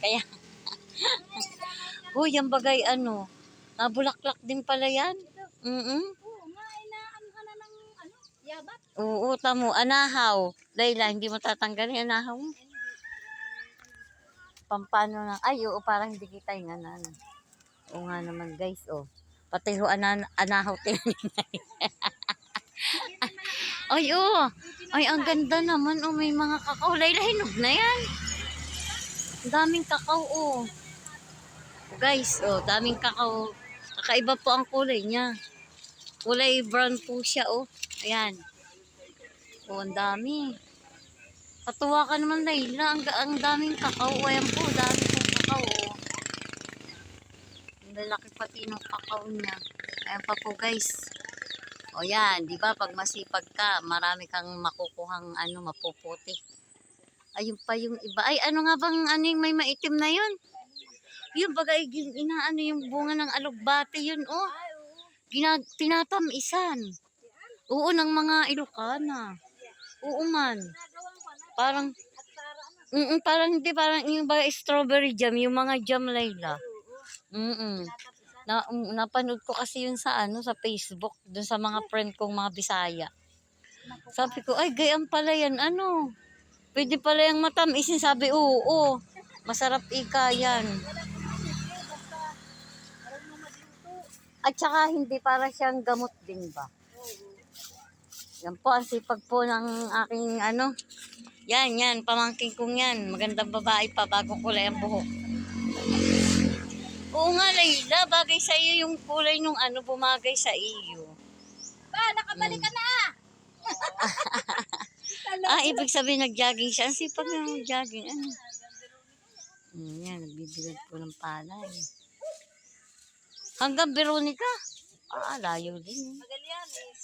Kaya, huy, yung bagay ano, nabulaklak din pala yan. Oo nga, inaano ka na ng yabat. Oo, tamo, anahaw. Layla, hindi mo tatanggalin anahaw mo. Pampano na, ay, oo, parang hindi kita yung ano. Oo nga naman, guys, oh. Pati ho, anahaw tinaninay. Ay, oh. Ay, ang ganda naman, oh, may mga kakao. Layla, hinog na yan. Ang daming kakao, oh. Guys, oh, daming kakao. Kakaiba po ang kulay niya. Kulay brown po siya, oh. Ayan. Oh, ang dami. Katuwa ka naman, Layla. Ang daming kakao. Ayan po, dami pong kakao, oh. Ang lalaki pati ng kakao niya. Ayan pa po, guys. O yan, di ba pag masipag ka, marami kang makukuhang ano, mapuputi. Ayun pa yung iba. Ay, ano nga bang ano yung may maitim na yun? Yung bagay, inaano yung bunga ng alugbate yun, oh. Tinatamisan. Oo, ng mga Ilocana. Oo man. Parang, parang hindi, parang yung bagay strawberry jam, yung mga jam, Layla. Napanood ko kasi yun sa ano, sa Facebook, dun sa mga friend kong mga Bisaya. Sabi ko, ay, gayaan pala yan, ano. Pwede pala yung matamisin. Sabi, oo, masarap ika yan. At saka hindi para siyang gamot din ba? Yan po, ang sipag po ng aking ano. Yan, pamangkin kong yan. Magandang babae pa, bagong kulay ang buhok. Oo nga, Layla, bagay sa iyo yung kulay nung ano, bumagay sa iyo. Ba, nakabalik ka na Ibig sabihin nag-jogging siya. Ang sipag na mag-jogging. Ano? Yan, nagbibilad po ng palay. Hanggang Veronica. Layo din. Magallanes.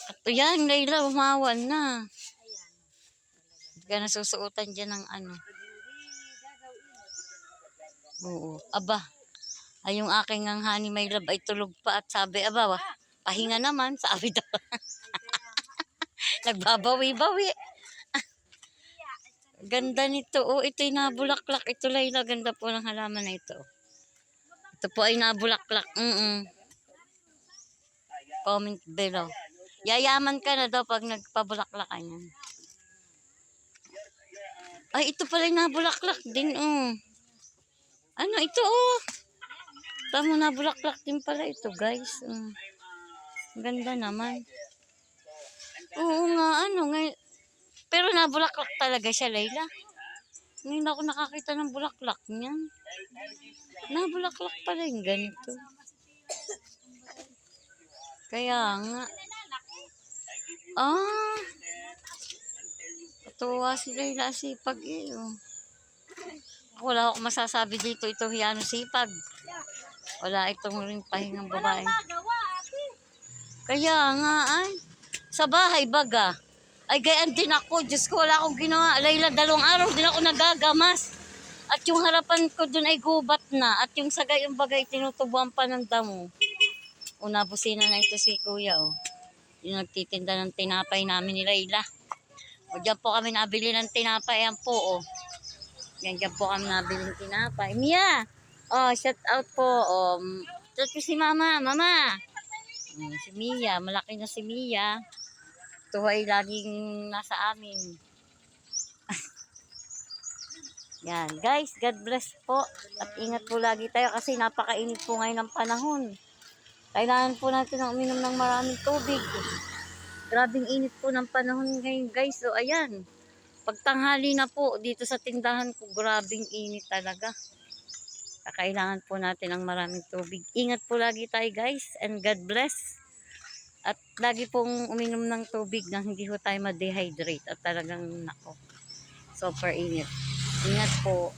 At yan, Layla, umawan na. Hindi ka nasusuotan dyan ng ano. Oo. Aba, ay yung aking ang honey my love ay tulog pa at sabi, aba, pahinga naman, sabi daw. Nagbabawi-bawi. Ganda nito. Oh, ito'y nabulaklak. Ito, Layla, ganda po ng halaman na ito. Ito po ay nabulaklak. Comment below. Yayaman ka na daw pag nagpabulaklakan yan. Ay, ito pala yung nabulaklak din, oh. Ano ito, oh. Tama, nabulaklak din pala ito, guys. Ganda naman. Oo nga, ano, pero nabulaklak talaga siya, Layla. Ngayon ako nakakita ng bulaklak niyan. Nabulaklak pala yung ganito. Kaya nga. Katuwa si Layla, sipag eh. Oh. Wala akong masasabi dito. Ito hiyano sipag. Wala itong ring pahingang babae. Kaya nga ay. Sa bahay baga. Ay gayaan din ako. Diyos ko, wala akong ginawa. Layla, 2 araw din ako nagagamas. At yung harapan ko dun ay gubat na. At yung sagay yung bagay tinutubuan pa ng damo. Nabusina na ito si kuya, oh. Yung nagtitinda ng tinapay namin ni Layla. O dyan po kami nabili ng tinapay. Yan po, oh. Yan dyan po kami nabili ng tinapay. Mia! Oh, shout out po. Shout po si mama. Mama! Si Mia. Malaki na si Mia. Ito ay laging nasa amin. Yan, guys. God bless po. At ingat po lagi tayo kasi napakainit po ngayon ng panahon. Kailangan po natin ng uminom ng maraming tubig. Grabing init po ng panahon ngayon, guys. So, ayan. Pagtanghali na po dito sa tindahan ko, grabing init talaga. Kailangan po natin ng maraming tubig. Ingat po lagi tayo, guys. And God bless. At lagi pong uminom ng tubig na hindi po tayo ma-dehydrate. At talagang, nako, super init. Ingat po.